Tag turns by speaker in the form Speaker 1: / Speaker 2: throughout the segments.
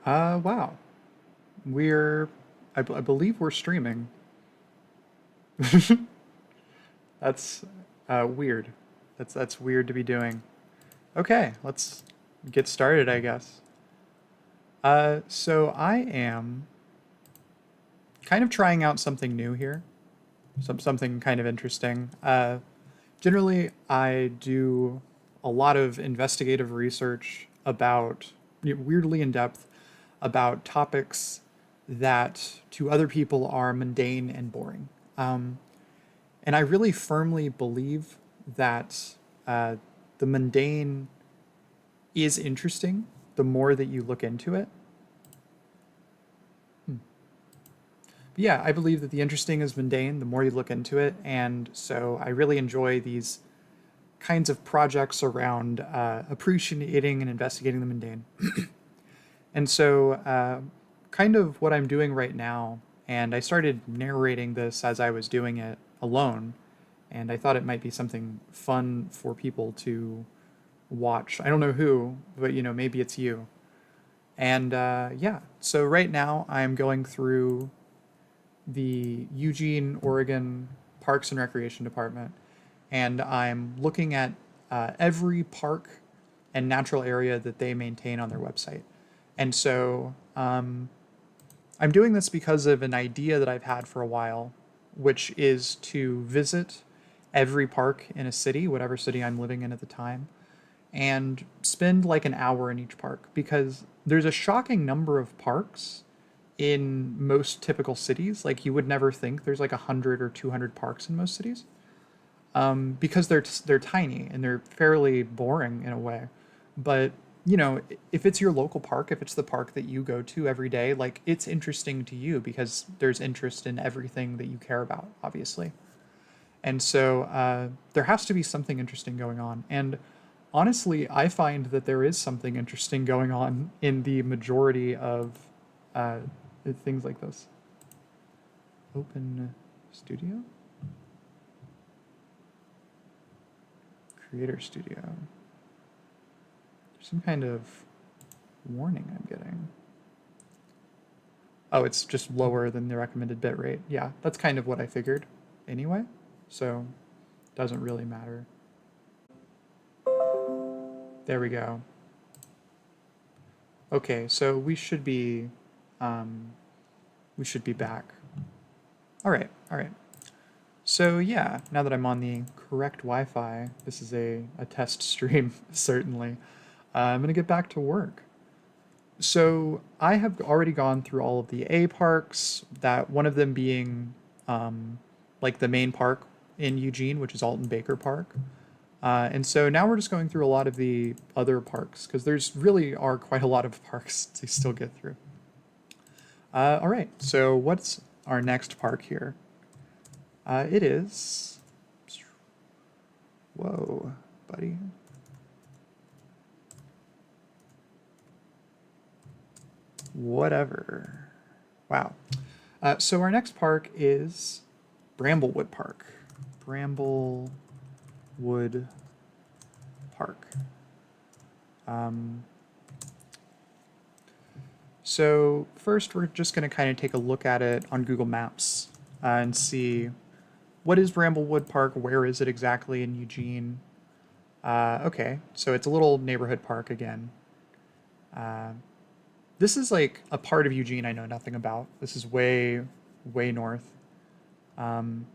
Speaker 1: Wow. We're, I believe we're streaming. That's weird. That's weird to be doing. Okay, let's get started, I guess. So I am kind of trying out something new here, something kind of interesting. Generally, I do a lot of investigative research about, weirdly in depth, about topics that to other people are mundane and boring. Um, and I really firmly believe that uh, the mundane is interesting the more that you look into it. But yeah, I believe that the interesting is mundane the more you look into it. And so I really enjoy these kinds of projects around appreciating and investigating the mundane. And so, kind of what I'm doing right now, and I started narrating this as I was doing it alone, and I thought it might be something fun for people to watch. I don't know who, but maybe it's you. And yeah, so right now I'm going through the Eugene, Oregon Parks and Recreation Department, and I'm looking at every park and natural area that they maintain on their website. And so I'm doing this because of an idea that I've had for a while, which is to visit every park in a city, whatever city I'm living in at the time, and spend like an hour in each park because there's a shocking number of parks in most typical cities. Like you would never think there's like 100 or 200 parks in most cities, because they're tiny and they're fairly boring in a way. But if it's your local park, if it's the park that you go to every day, like it's interesting to you because there's interest in everything that you care about, obviously. And so there has to be something interesting going on. And honestly, I find that there is something interesting going on in the majority of uh, things like this. Open Studio? Creator Studio. There's some kind of warning I'm getting. Oh, it's just lower than the recommended bitrate. Yeah, that's kind of what I figured anyway. So, doesn't really matter. There we go. Okay, so um, we should be back. All right, all right. So yeah, now that I'm on the correct Wi-Fi, this is a test stream, certainly. I'm gonna get back to work. So I have already gone through all of the A parks, that one of them being like the main park in Eugene, which is Alton Baker Park. And so now we're just going through a lot of the other parks because there's really are quite a lot of parks to still get through. All right, so what's our next park here? It is. Whoa, buddy. Whatever. Wow. So our next park is Bramblewood Park. Bramblewood Park. Um, so first, we're just going to kind of take a look at it on Google Maps and see what is Bramblewood Park, where is it exactly in Eugene. Okay, so it's a little neighborhood park again. Uh, this is like a part of Eugene I know nothing about. This is way, way north. Um,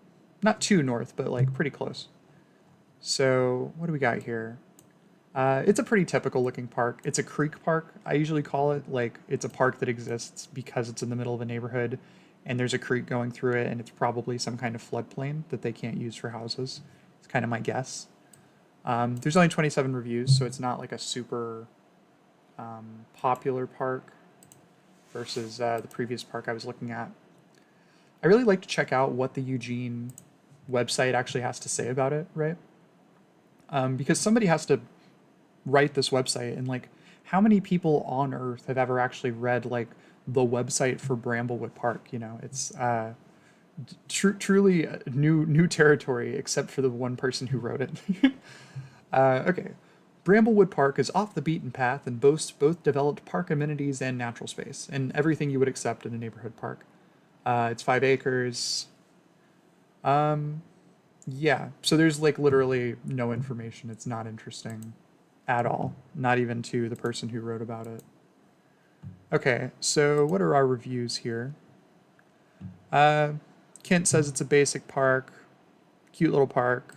Speaker 1: Not too north, but like pretty close. So what do we got here? It's a pretty typical looking park. It's a creek park, I usually call it. Like it's a park that exists because it's in the middle of a neighborhood and there's a creek going through it and it's probably some kind of floodplain that they can't use for houses. It's kind of my guess. There's only 27 reviews, so it's not like a super popular park versus the previous park I was looking at. I really like to check out what the Eugene website actually has to say about it, right? Because somebody has to write this website, and like, how many people on Earth have ever actually read like the website for Bramblewood Park? It's truly new territory, except for the one person who wrote it. Okay, Bramblewood Park is off the beaten path and boasts both developed park amenities and natural space, and everything you would accept in a neighborhood park. It's 5 acres. Um, yeah, so there's like literally no information. It's not interesting at all, not even to the person who wrote about it. Okay, so what are our reviews here? Uh, Kent says it's a basic park, cute little park,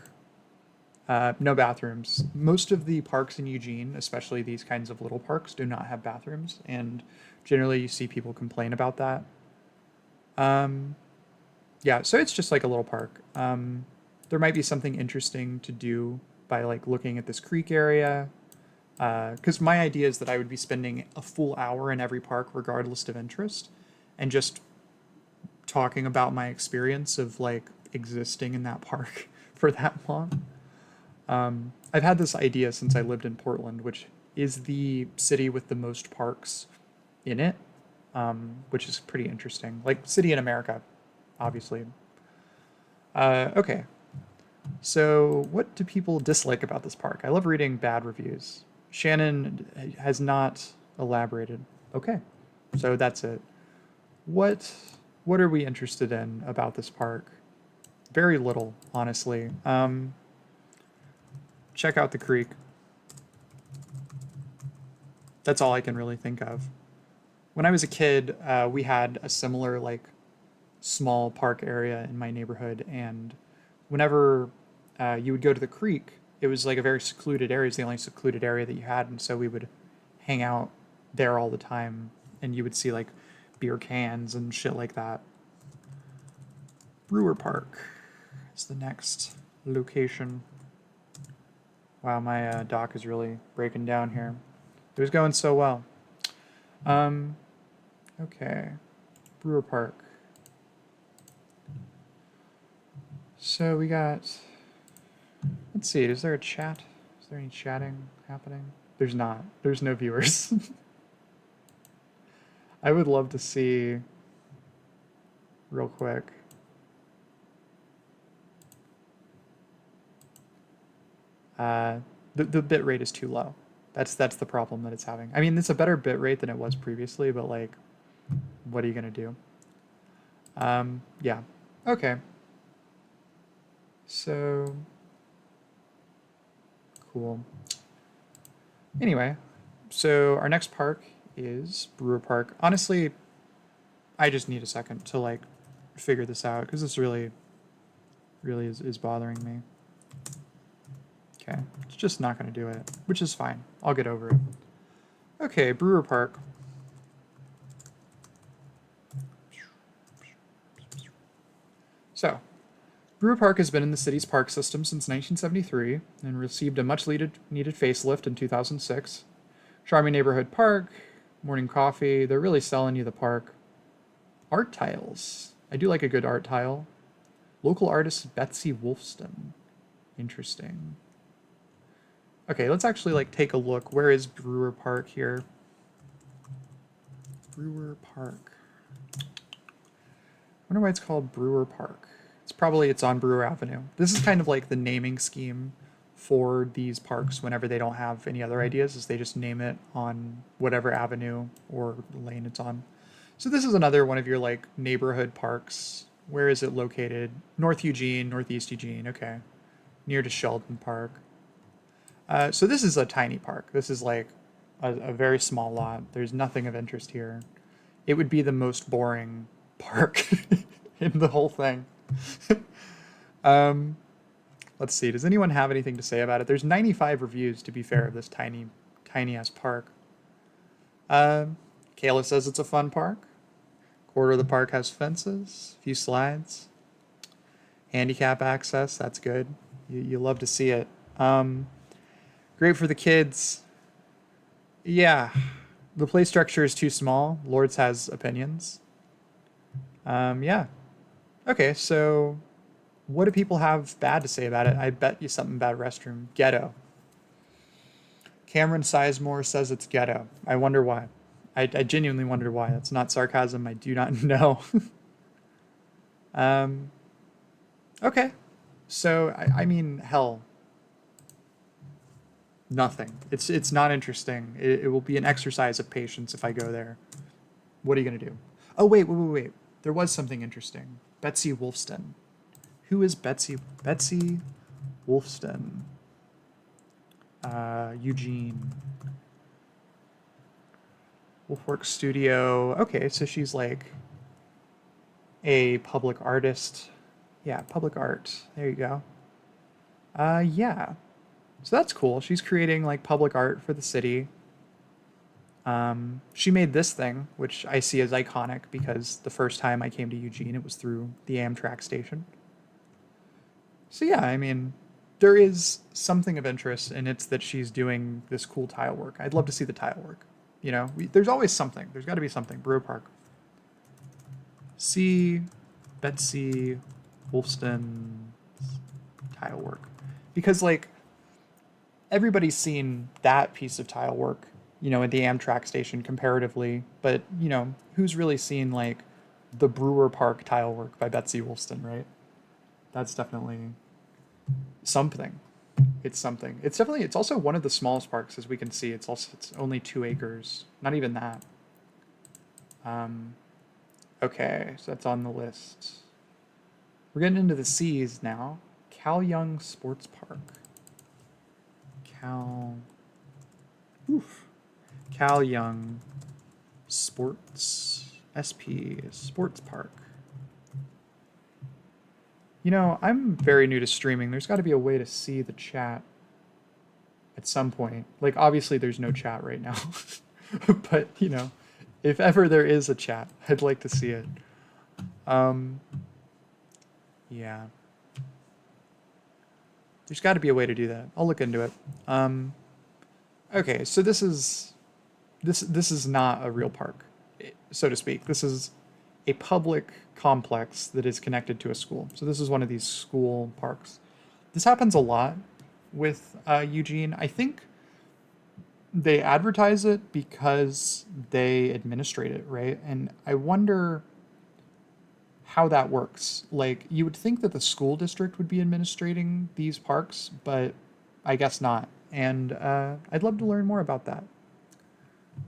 Speaker 1: no bathrooms. Most of the parks in Eugene, especially these kinds of little parks, do not have bathrooms, and generally you see people complain about that. Um, yeah, so it's just like a little park. There might be something interesting to do by like looking at this creek area, because my idea is that I would be spending a full hour in every park regardless of interest, and just talking about my experience of like existing in that park for that long. I've had this idea since I lived in Portland, which is the city with the most parks in it, which is pretty interesting. Like city in America, obviously. Okay, so what do people dislike about this park? I love reading bad reviews. Shannon has not elaborated. Okay, so that's it. What what are we interested in about this park? Very little, honestly. Check out the creek. That's all I can really think of. When I was a kid, we had a similar like small park area in my neighborhood, and whenever you would go to the creek, it was like a very secluded area. It's the only secluded area that you had, and so we would hang out there all the time, and you would see like beer cans and shit like that. Brewer Park is the next location. Wow, my dock is really breaking down here. It was going so well. Um, okay, Brewer Park. So we got, let's see, is there a chat? Is there any chatting happening? There's not. There's no viewers. I would love to see, real quick. The bit rate is too low. That's the problem that it's having. I mean, it's a better bit rate than it was previously, but like, what are you gonna do? Yeah. Okay. So cool. Anyway, so our next park is Brewer Park. Honestly, I just need a second to like figure this out because this really is bothering me. Okay, it's just not going to do it, which is fine. I'll get over it. Okay, Brewer Park. So, Brewer Park has been in the city's park system since 1973 and received a much needed facelift in 2006. Charming neighborhood park, morning coffee. They're really selling you the park. Art tiles. I do like a good art tile. Local artist Betsy Wolfston. Interesting. Okay, let's actually like take a look. Where is Brewer Park here? Brewer Park. I wonder why it's called Brewer Park. It's on Brewer Avenue. This is kind of like the naming scheme for these parks whenever they don't have any other ideas, is they just name it on whatever avenue or lane it's on. So this is another one of your like neighborhood parks. Where is it located? North Eugene, Northeast Eugene, okay. Near to Sheldon Park. So this is a tiny park. This is like a very small lot. There's nothing of interest here. It would be the most boring park in the whole thing. Let's see. Does anyone have anything to say about it? There's 95 reviews, to be fair, of this tiny ass park. Kayla says it's a fun park. Quarter of the park has fences, a few slides, handicap access. That's good. You love to see it. Great for the kids. Yeah, the play structure is too small. Lords has opinions. Yeah. Okay, so what do people have bad to say about it? I bet you something about restroom. Ghetto. Cameron Sizemore says it's ghetto. I wonder why. I genuinely wonder why. That's not sarcasm. I do not know. Okay. So, I mean, hell. Nothing. It's not interesting. It will be an exercise of patience if I go there. What are you gonna do? Oh wait. There was something interesting. Betsy Wolfston. Who is Betsy Wolfston? Eugene. Wolfworks Studio. Okay, so she's like a public artist. Yeah, public art. There you go. Yeah. So that's cool. She's creating like public art for the city. She made this thing, which I see as iconic because the first time I came to Eugene, it was through the Amtrak station. So yeah, I mean, there is something of interest, and it's that she's doing this cool tile work. I'd love to see the tile work. You know, there's always something. There's got to be something. Brewer Park. See Betsy Wolfston's tile work. Because, like, everybody's seen that piece of tile work, you know, at the Amtrak station comparatively. But, you know, who's really seen, like, the Brewer Park tile work by Betsy Wolfston, right? That's definitely something. It's something. It's also one of the smallest parks, as we can see. It's only 2 acres. Not even that. Okay, so that's on the list. We're getting into the C's now. Cal Young Sports Park. Cal Young Sports Sports Park. You know, I'm very new to streaming. There's got to be a way to see the chat at some point. Like, obviously there's no chat right now. But, you know, if ever there is a chat, I'd like to see it. Yeah. There's got to be a way to do that. I'll look into it. Okay, so this is not a real park, so to speak. This is a public complex that is connected to a school. So this is one of these school parks. This happens a lot with Eugene. I think they advertise it because they administrate it, right? And I wonder how that works. Like, you would think that the school district would be administrating these parks, but I guess not. And I'd love to learn more about that.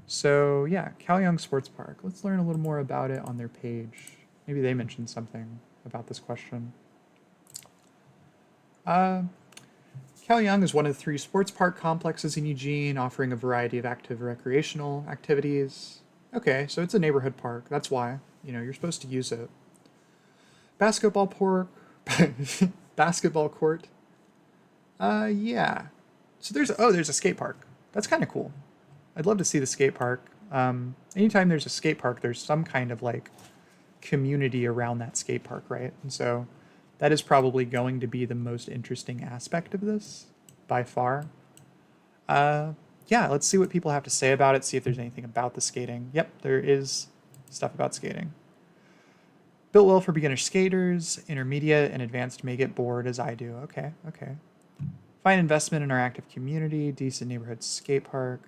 Speaker 1: So yeah, Cal Young Sports Park. Let's learn a little more about it on their page. Maybe they mentioned something about this question. Cal Young is one of the 3 sports park complexes in Eugene, offering a variety of active recreational activities. Okay, so it's a neighborhood park. That's why, you know, you're supposed to use it. Basketball court. Yeah. So there's a skate park. That's kind of cool. I'd love to see the skate park. Anytime there's a skate park, there's some kind of like community around that skate park, right? And so that is probably going to be the most interesting aspect of this by far. Yeah, let's see what people have to say about it, see if there's anything about the skating. Yep, there is stuff about skating. Built well for beginner skaters, intermediate and advanced may get bored as I do. Okay. Fine investment in our active community, decent neighborhood skate park.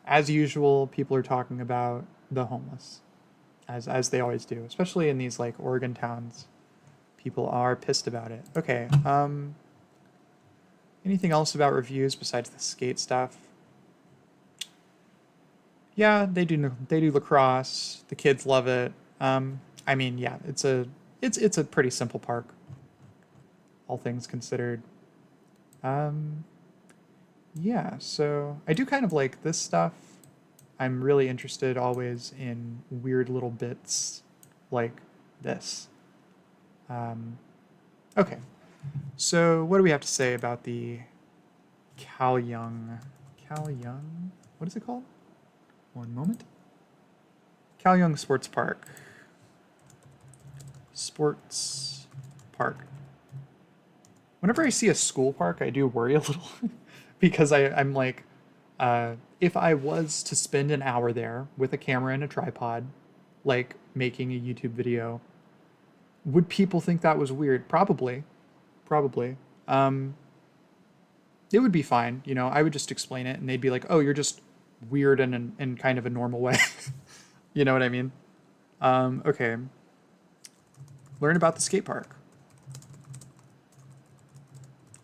Speaker 1: As usual, people are talking about the homeless, as they always do, especially in these like Oregon towns. People are pissed about it. Okay. Anything else about reviews besides the skate stuff? Yeah, they do lacrosse. The kids love it. I mean, yeah, it's a pretty simple park, all things considered. Yeah, so I do kind of like this stuff. I'm really interested always in weird little bits like this. Okay, so what do we have to say about the Cal Young? What is it called? One moment. Cal Young Sports Park. Sports Park. Whenever I see a school park, I do worry a little because I'm like, if I was to spend an hour there with a camera and a tripod, like making a YouTube video, would people think that was weird? Probably. It would be fine. You know, I would just explain it and they'd be like, oh, you're just weird in kind of a normal way. You know what I mean? Okay. Learn about the skate park.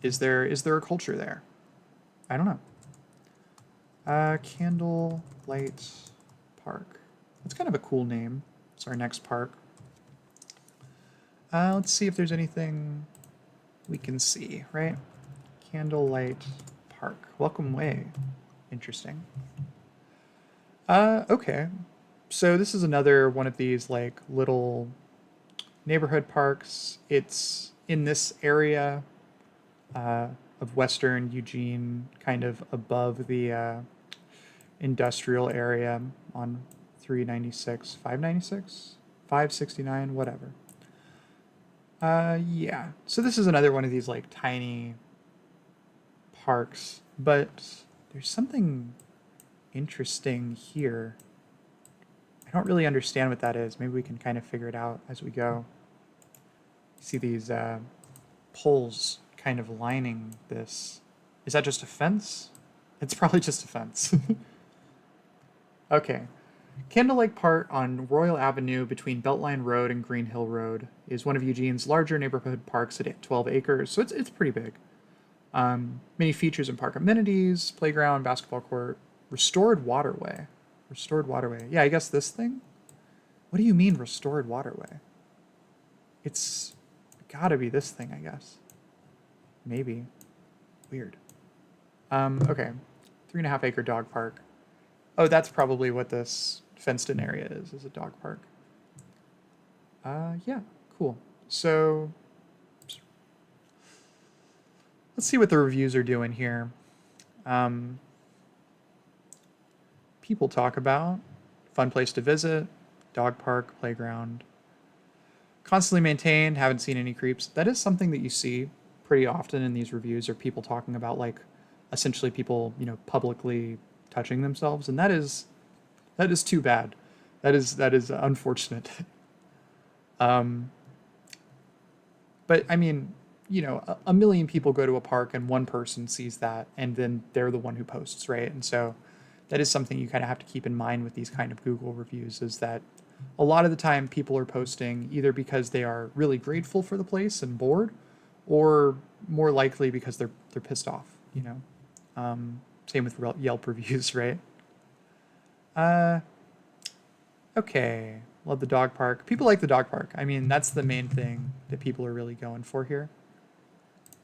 Speaker 1: Is there a culture there? I don't know. Candlelight Park. That's kind of a cool name. It's our next park. Let's see if there's anything we can see, right? Candlelight Park. Welcome Way. Interesting. Okay. So this is another one of these like little neighborhood parks. It's in this area of western Eugene, kind of above the industrial area on 396, 596, 569, whatever. Yeah. So this is another one of these like tiny parks, but there's something interesting here. I don't really understand what that is. Maybe we can kind of figure it out as we go. You see these poles kind of lining this. Is that just a fence? It's probably just a fence. Okay. Candlelight Park on Royal Avenue between Beltline Road and Green Hill Road is one of Eugene's larger neighborhood parks at 12 acres, so it's pretty big. Many features and park amenities, playground, basketball court, restored waterway. Restored waterway. Yeah, I guess this thing? What do you mean restored waterway? It's gotta be this thing, I guess. Maybe. Weird. Okay. 3.5 acre dog park. Oh, that's probably what this fenced in area is a dog park. Yeah, cool. So let's see what the reviews are doing here. People talk about fun place to visit, dog park, playground. Constantly maintained, haven't seen any creeps. That is something that you see pretty often in these reviews, are people talking about like essentially people, publicly touching themselves, and that is too bad. That is unfortunate. But I mean, a million people go to a park and one person sees that, and then they're the one who posts, right? And so that is something you kind of have to keep in mind with these kind of Google reviews, is that a lot of the time people are posting either because they are really grateful for the place and bored, or more likely because they're pissed off, Same with Yelp reviews, right? Okay. Love the dog park. People like the dog park. I mean, that's the main thing that people are really going for here.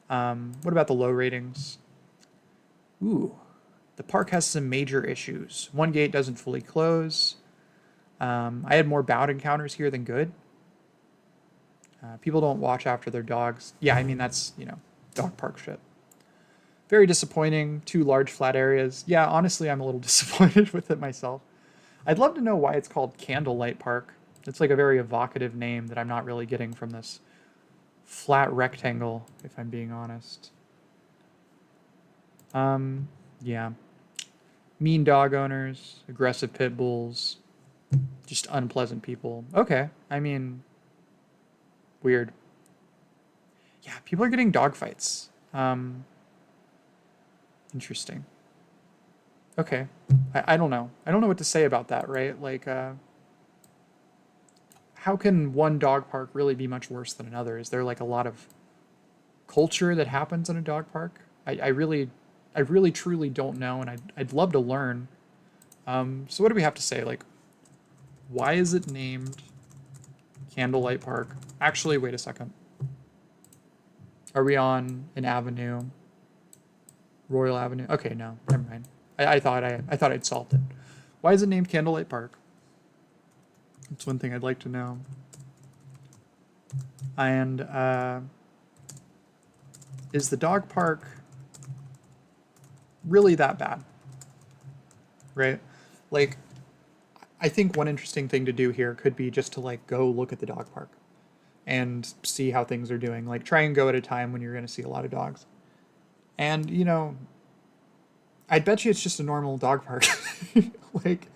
Speaker 1: What about the low ratings? Ooh, the park has some major issues. One gate doesn't fully close. I had more bout encounters here than good. People don't watch after their dogs. Yeah, I mean, that's, dog park shit. Very disappointing. 2 large flat areas. Yeah, honestly, I'm a little disappointed with it myself. I'd love to know why it's called Candlelight Park. It's like a very evocative name that I'm not really getting from this flat rectangle, if I'm being honest. Yeah. Mean dog owners, aggressive pit bulls, just unpleasant people. Okay, I mean, weird. Yeah, people are getting dog fights. Interesting. Okay. I don't know. I don't know what to say about that, right? Like, how can one dog park really be much worse than another? Is there like a lot of culture that happens in a dog park? I really truly don't know, and I'd love to learn. So what do we have to say? Like, why is it named Candlelight Park? Actually, wait a second. Are we on an avenue? Royal Avenue? Okay, no, never mind. I thought I'd solved it. Why is it named Candlelight Park? That's one thing I'd like to know. And is the dog park really that bad? Right? Like, I think one interesting thing to do here could be just to like go look at the dog park and see how things are doing. Like, try and go at a time when you're going to see a lot of dogs. And, I'd bet you it's just a normal dog park. Like,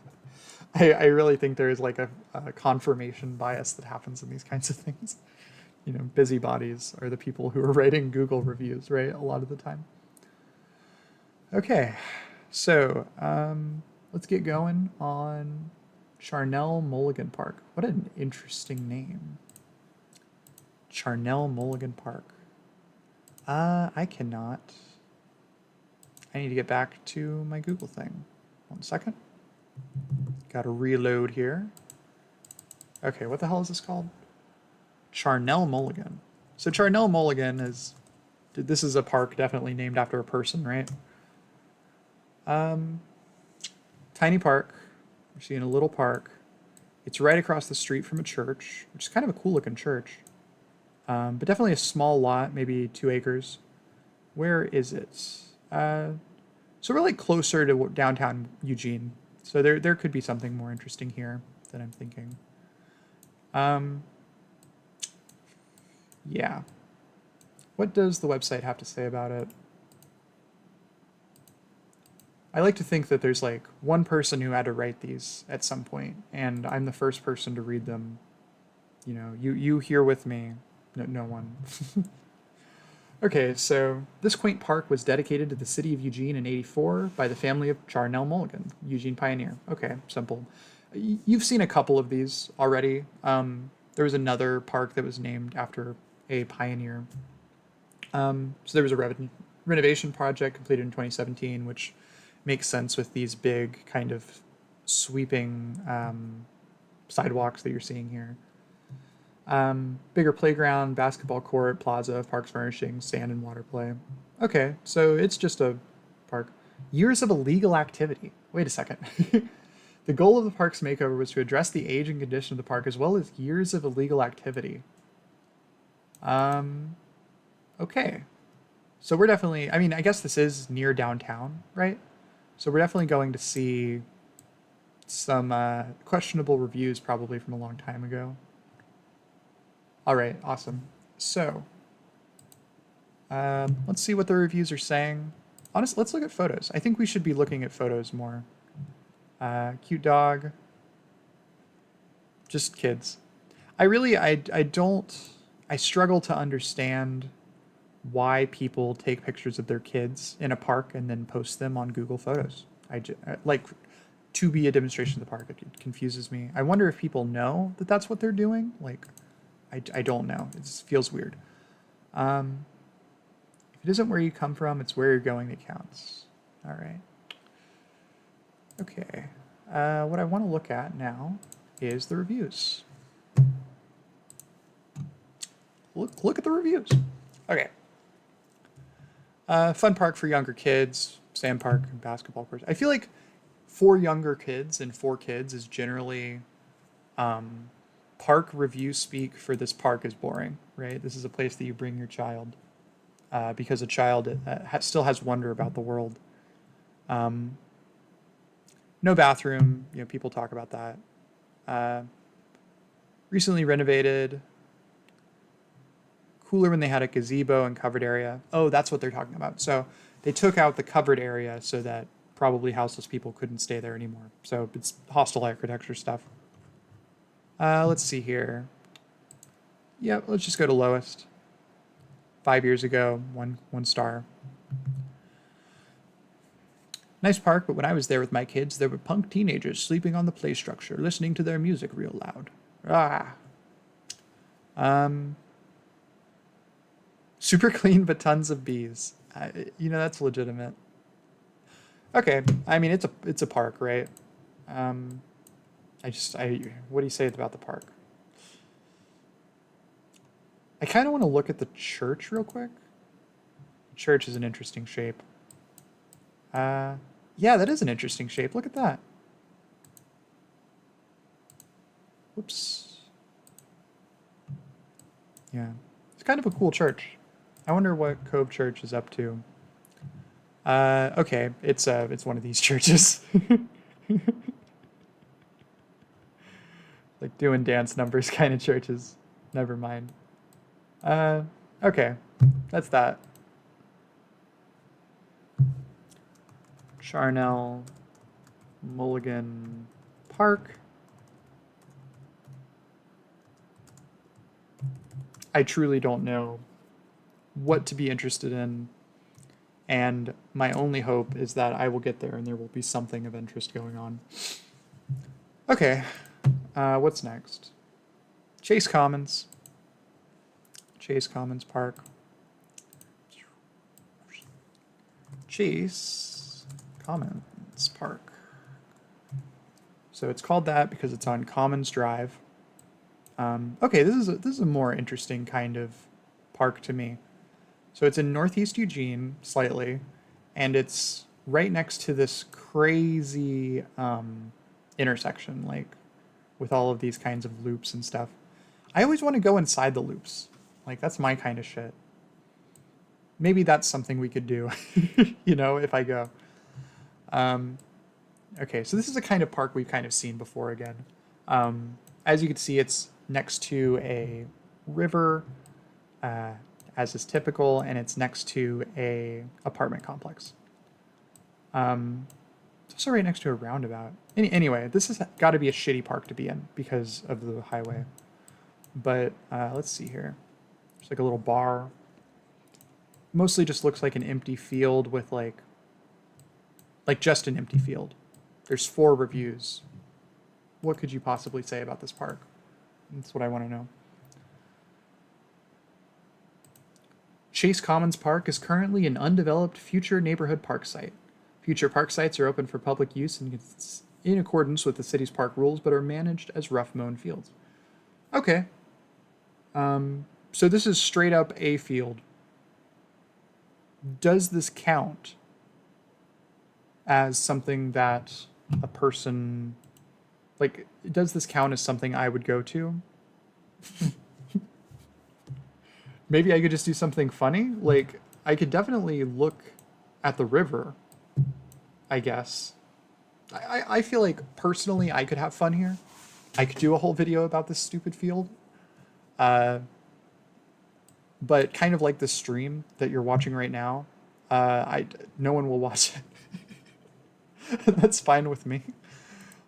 Speaker 1: I really think there is like a confirmation bias that happens in these kinds of things. Busybodies are the people who are writing Google reviews, right? A lot of the time. Okay, so let's get going on Charnel Mulligan Park. What an interesting name. Charnel Mulligan Park. I cannot. I need to get back to my Google thing. 1 second. Got to reload here. Okay, what the hell is this called? Charnel Mulligan. So Charnel Mulligan is, this is a park definitely named after a person, right? Tiny park. We're seeing a little park. It's right across the street from a church, which is kind of a cool looking church. But definitely a small lot, maybe 2 acres. Where is it? So we're like closer to downtown Eugene. So there could be something more interesting here than I'm thinking. Yeah. What does the website have to say about it? I like to think that there's like one person who had to write these at some point, and I'm the first person to read them. You know, you here with me. No one. Okay, so this quaint park was dedicated to the city of Eugene in '84 by the family of Charnel Mulligan, Eugene pioneer. Okay, simple. You've seen a couple of these already. There was another park that was named after a pioneer. So there was a renovation project completed in 2017, which makes sense with these big kind of sweeping sidewalks that you're seeing here. Bigger playground, basketball court, plaza, parks furnishings, sand and water play. Okay, so it's just a park. Years of illegal activity. Wait a second. The goal of the park's makeover was to address the age and condition of the park as well as years of illegal activity. Okay. So we're definitely, I mean, I guess this is near downtown, right? So we're definitely going to see some questionable reviews probably from a long time ago. All right, awesome. So let's see what the reviews are saying. Honestly, let's look at photos. I think we should be looking at photos more. Cute dog. Just kids. I struggle to understand why people take pictures of their kids in a park and then post them on Google Photos. Like, to be a demonstration of the park, it confuses me. I wonder if people know that that's what they're doing. Like, I don't know. It just feels weird. If it isn't where you come from, it's where you're going that counts. All right. Okay. What I want to look at now is the reviews. Look at the reviews. Okay. Fun park for younger kids, sand park, and basketball courts. I feel like for younger kids and for kids is generally park review speak for this park is boring, right? This is a place that you bring your child because a child still has wonder about the world. No bathroom, you know, people talk about that. Recently renovated. Cooler when they had a gazebo and covered area. Oh, that's what they're talking about. So they took out the covered area so that probably houseless people couldn't stay there anymore. So it's hostile architecture stuff. Let's see here. Yep, let's just go to lowest. 5 years ago, one star. Nice park, but when I was there with my kids, there were punk teenagers sleeping on the play structure, listening to their music real loud. Super clean, but tons of bees. You know, that's legitimate. Okay, I mean, it's a park, right? What do you say about the park? I kind of want to look at the church real quick. The church is an interesting shape. Yeah, that is an interesting shape. Look at that. Whoops. Yeah, it's kind of a cool church. I wonder what Cove Church is up to. Okay, it's one of these churches. Like doing dance numbers kind of churches. Never mind. Okay, that's that. Charnel Mulligan Park. I truly don't know what to be interested in, and my only hope is that I will get there and there will be something of interest going on. Okay, what's next? Chase Commons. Chase Commons Park. Chase Commons Park. So it's called that because it's on Commons Drive. Okay, this is a more interesting kind of park to me. So it's in Northeast Eugene, slightly, and it's right next to this crazy intersection, like with all of these kinds of loops and stuff. I always want to go inside the loops. Like, that's my kind of shit. Maybe that's something we could do, you know, if I go. Okay, so this is a kind of park we've kind of seen before again. As you can see, it's next to a river, as is typical, and it's next to a apartment complex. It's also right next to a roundabout. Anyway, this has got to be a shitty park to be in because of the highway. But let's see here. There's like a little bar. Mostly just looks like an empty field with like just an empty field. There's 4 reviews. What could you possibly say about this park? That's what I want to know. Chase Commons Park is currently an undeveloped future neighborhood park site. Future park sites are open for public use in accordance with the city's park rules, but are managed as rough-mown fields. Okay. So this is straight up a field. Does this count as something that a person, like, does this count as something I would go to? Maybe I could just do something funny. Like, I could definitely look at the river, I guess. I feel like, personally, I could have fun here. I could do a whole video about this stupid field. But kind of like the stream that you're watching right now, no one will watch it. That's fine with me.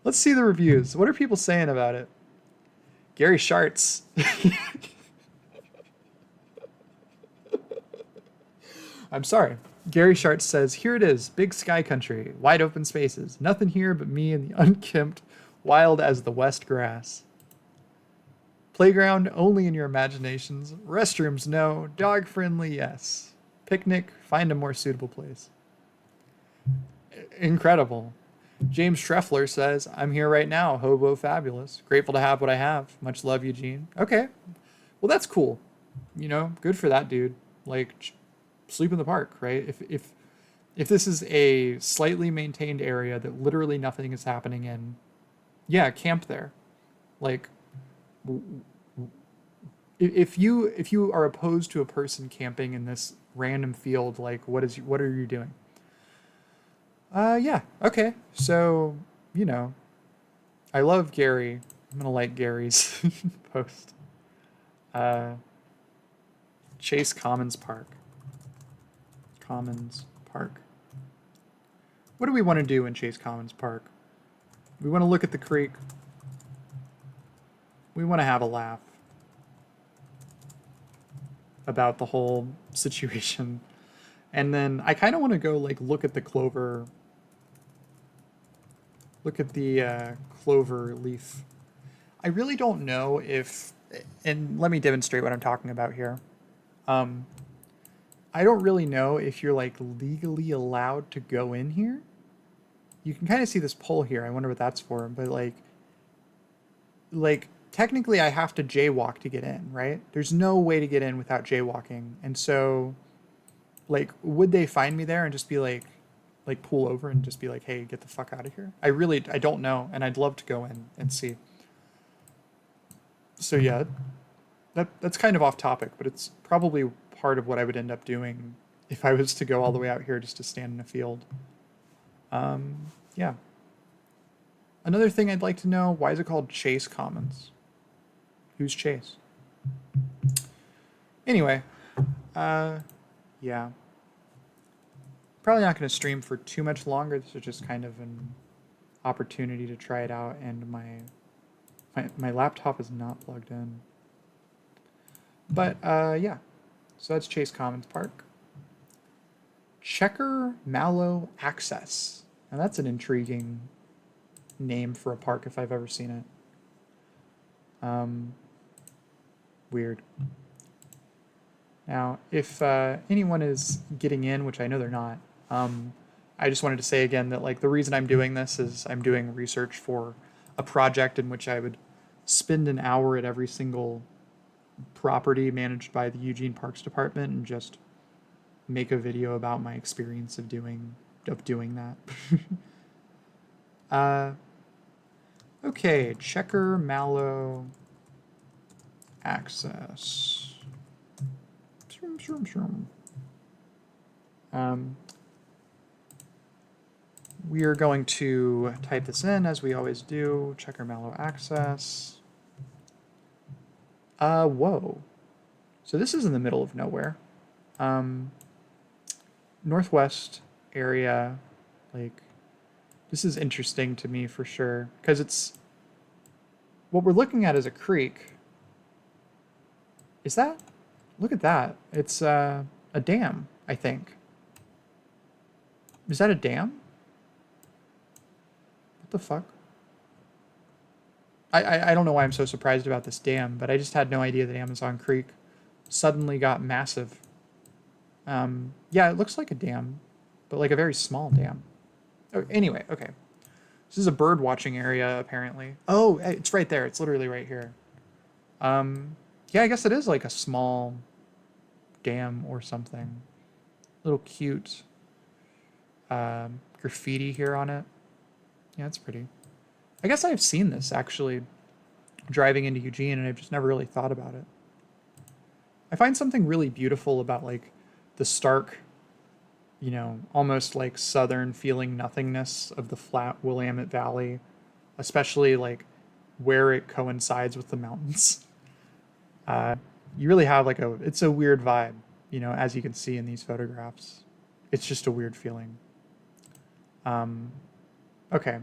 Speaker 1: Let's see the reviews. What are people saying about it? Gary Sharts. I'm sorry. Gary Sharts says, here it is, big sky country, wide open spaces. Nothing here but me and the unkempt, wild as the west grass. Playground only in your imaginations. Restrooms, no. Dog friendly, yes. Picnic, find a more suitable place. Incredible. James Treffler says, I'm here right now, hobo fabulous. Grateful to have what I have. Much love, Eugene. Okay. Well, that's cool. You know, good for that dude. Like, sleep in the park, right? If this is a slightly maintained area that literally nothing is happening in, yeah, camp there. Like, if you are opposed to a person camping in this random field, like, what are you doing? Yeah, okay. So, you know, I love Gary. I'm gonna like Gary's post. Chase Commons Park. Commons Park. What do we want to do in Chase Commons Park? We want to look at the creek. We want to have a laugh about the whole situation. And then I kind of want to go like look at the clover. Look at the clover leaf. I really don't know if, and let me demonstrate what I'm talking about here. I don't really know if you're like legally allowed to go in here. You can kind of see this pole here. I wonder what that's for. But like technically I have to jaywalk to get in, right? There's no way to get in without jaywalking. And so like, would they find me there and just be like pull over and just be like, hey, get the fuck out of here? I don't know. And I'd love to go in and see. So yeah, that's kind of off topic, but it's probably part of what I would end up doing if I was to go all the way out here just to stand in a field. Yeah. Another thing I'd like to know, why is it called Chase Commons? Who's Chase? Anyway, yeah. Probably not going to stream for too much longer. This is just kind of an opportunity to try it out, and my laptop is not plugged in. But yeah, so that's Chase Commons Park. Checker Mallow Access. Now that's an intriguing name for a park if I've ever seen it. Weird. Now, if anyone is getting in, which I know they're not, I just wanted to say again that like the reason I'm doing this is I'm doing research for a project in which I would spend an hour at every single property managed by the Eugene Parks Department and just make a video about my experience of doing that. Okay, checker mallow access. We are going to type this in as we always do. Checker mallow access. Whoa. So this is in the middle of nowhere. Northwest area, like, this is interesting to me for sure, because it's, what we're looking at is a creek. Is that? Look at that. It's a dam, I think. Is that a dam? What the fuck? I don't know why I'm so surprised about this dam, but I just had no idea that Amazon Creek suddenly got massive. Yeah, it looks like a dam, but like a very small dam. Oh, anyway, okay. This is a bird watching area, apparently. Oh, it's right there. It's literally right here. Yeah, I guess it is like a small dam or something. Little cute graffiti here on it. Yeah, it's pretty. I guess I've seen this actually driving into Eugene, and I've just never really thought about it. I find something really beautiful about like the stark, you know, almost like southern feeling nothingness of the flat Willamette Valley, especially like where it coincides with the mountains. You really have like it's a weird vibe, you know, as you can see in these photographs. It's just a weird feeling. Okay.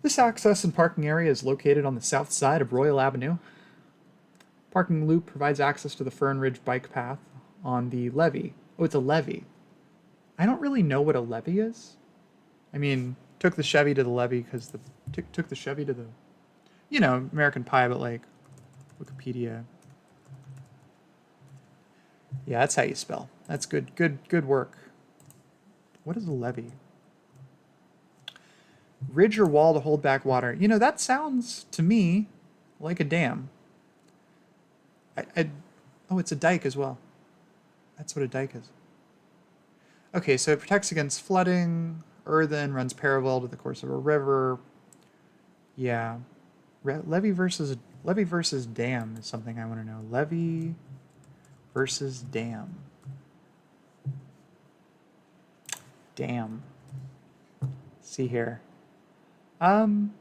Speaker 1: This access and parking area is located on the south side of Royal Avenue. Parking loop provides access to the Fern Ridge bike path on the levee. Oh, it's a levee. I don't really know what a levee is. I mean, took the Chevy to the levee because took the Chevy to the, you know, American Pie, but like Wikipedia. Yeah, that's how you spell. That's good work. What is a levee? Ridge or wall to hold back water. You know, that sounds to me like a dam. Oh, it's a dike as well. That's what a dike is. Okay, so it protects against flooding. Earthen runs parallel to the course of a river. Yeah. Levee versus dam is something I want to know. Levee versus dam. Dam. See here. Dams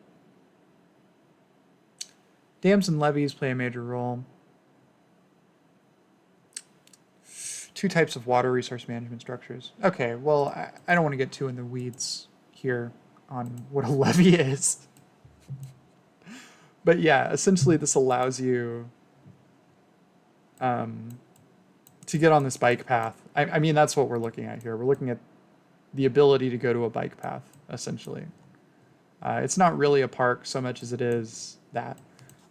Speaker 1: and levees play a major role. Two types of water resource management structures. Okay, well, I don't want to get too in the weeds here on what a levee is. But yeah, essentially this allows you to get on this bike path. I mean, that's what we're looking at here. We're looking at the ability to go to a bike path, essentially. It's not really a park so much as it is that.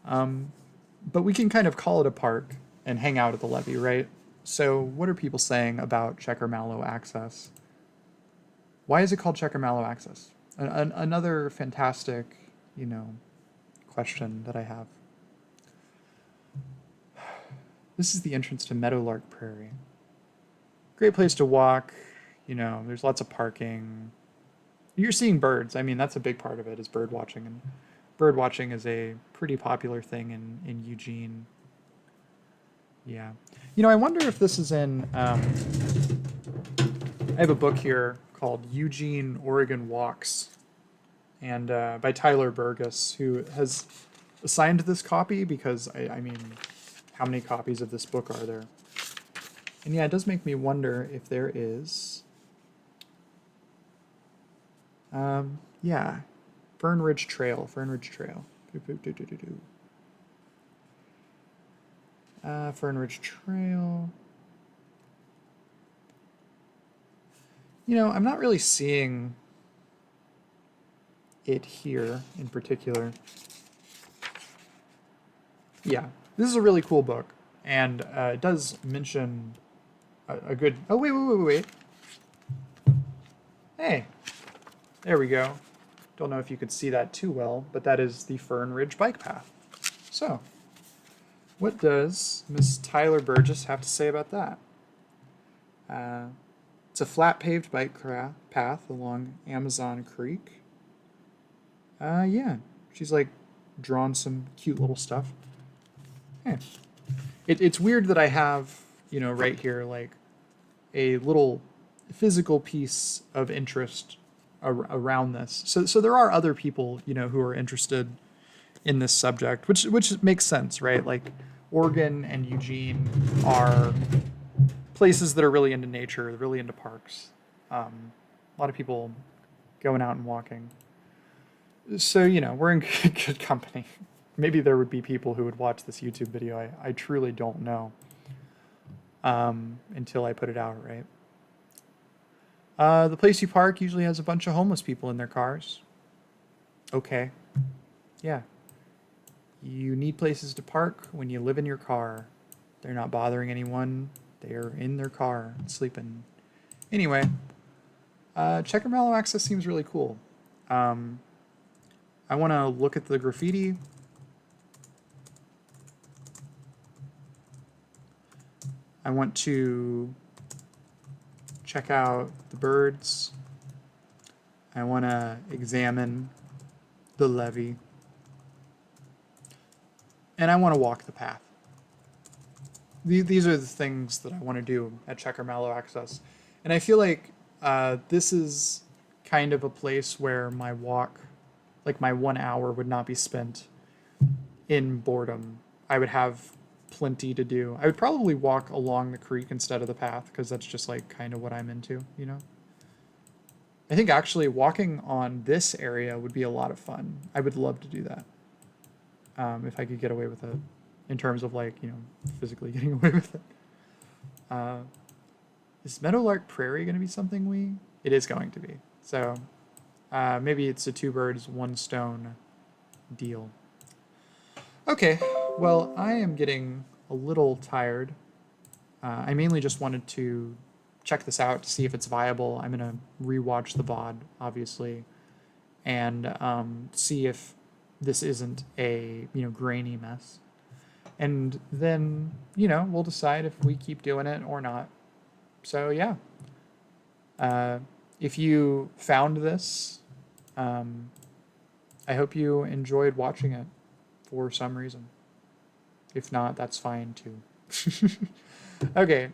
Speaker 1: But we can kind of call it a park and hang out at the levee, right? So what are people saying about Checker Mallow access? Why is it called Checker Mallow access? Another fantastic, you know, question that I have. This is the entrance to Meadowlark Prairie. Great place to walk. You know, there's lots of parking. You're seeing birds. I mean, that's a big part of it, is bird watching. And bird watching is a pretty popular thing in Eugene. Yeah. You know, I wonder if this is in... I have a book here called Eugene Oregon Walks, and by Tyler Burgess, who has assigned this copy because, I mean, how many copies of this book are there? And yeah, it does make me wonder if there is... yeah, Fern Ridge Trail. Fern Ridge Trail. Fern Ridge Trail. You know, I'm not really seeing it here in particular. Yeah, this is a really cool book, and it does mention a good... Oh, wait. Hey, there we go. Don't know if you could see that too well, but that is the Fern Ridge bike path. So, what does Miss Tyler Burgess have to say about that? It's a flat paved bike path along Amazon Creek. Yeah, she's like drawn some cute little stuff. Yeah. It's weird that I have, right here, like a little physical piece of interest around this. So there are other people, who are interested in this subject, which makes sense, right? Like Oregon and Eugene are places that are really into nature, really into parks. A lot of people going out and walking. So, we're in good company. Maybe there would be people who would watch this YouTube video. I truly don't know until I put it out, right? The place you park usually has a bunch of homeless people in their cars. Okay. Yeah. You need places to park when you live in your car. They're not bothering anyone. They're in their car sleeping. Anyway, Checker Mallow Access seems really cool. I want to look at the graffiti. I want to check out the birds. I want to examine the levee. And I want to walk the path. These are the things that I want to do at Checker Mallow Access. And I feel like this is kind of a place where my walk, like my 1 hour, would not be spent in boredom. I would have plenty to do. I would probably walk along the creek instead of the path because that's just like kind of what I'm into, I think actually walking on this area would be a lot of fun. I would love to do that if I could get away with it, in terms of like, physically getting away with it. Is Meadowlark Prairie going to be something it is going to be. So maybe it's a 2 birds, 1 stone deal. Okay, well, I am getting a little tired. I mainly just wanted to check this out to see if it's viable. I'm going to rewatch the VOD, obviously, and see if this isn't a, grainy mess. And then, we'll decide if we keep doing it or not. So, yeah. If you found this, I hope you enjoyed watching it for some reason. If not, that's fine too. Okay,